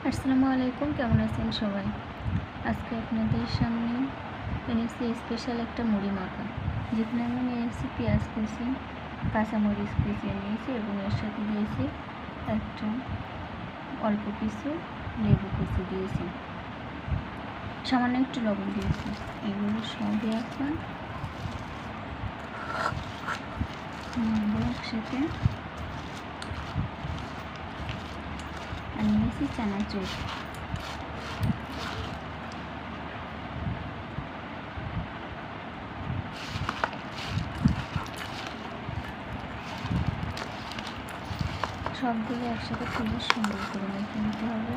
আসসালামু আলাইকুম, কেমন আছেন সবাই? আজকে আপনাদের সামনে এনেছি স্পেশাল একটা মুড়ি মাখা, যেখানে আমি নিয়েছি পেঁয়াজ কুচি, কাঁচামরিচ কুচিয়ে নিয়েছি এবং এর সাথে দিয়েছি একটা অল্প কিছু লেবু কুচি দিয়েছি, সামান্য একটু লবণ দিয়েছি। এগুলো সবই এখন একসাথে। আর নিয়েছি চানাচুর। সবগুলো একসাথে খুবই সুন্দর করে মেখে নিতে হবে।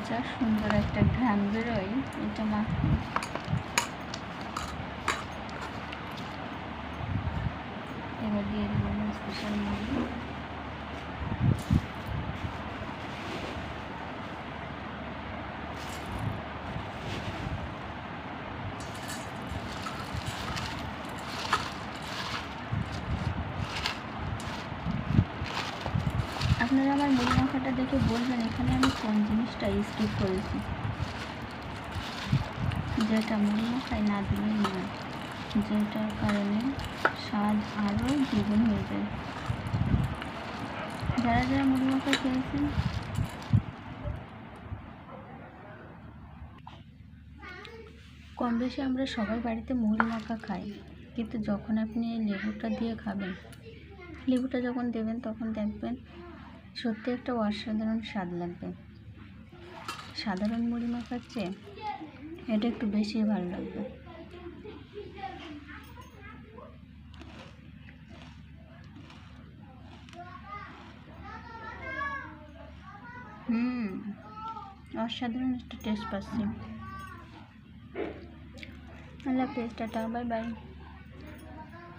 যা সুন্দর একটা ঘ্রাণ বেরোয় এটা মাখলে। এবার দিয়ে দেবো স্পেশাল মুড়ি। আপনারা আমার মুড়ি মাখাটা দেখে বলবেন এখানে আমি কোন জিনিসটা স্কিপ করেছি, যেটা মুড়ি মাখায় না দিলেই নয়, যেটার কারণে স্বাদ আরও দ্বিগুণ হয়ে যায়। যারা যারা মুড়ি মাখা খেয়েছেন কম বেশি আমরা সবাই বাড়িতে মুড়ি মাখা খাই, কিন্তু যখন আপনি এই লেবুটা দিয়ে খাবেন, লেবুটা যখন দেবেন তখন দেখবেন সত্যি একটা অসাধারণ স্বাদ লাগবে। সাধারণ মুড়ি মাখার চেয়ে এটা একটু বেশি ভালো লাগবে। অসাধারণ একটা টেস্ট পাচ্ছি। আল্লাহ হাফেজ, টাটা, বাই বাই।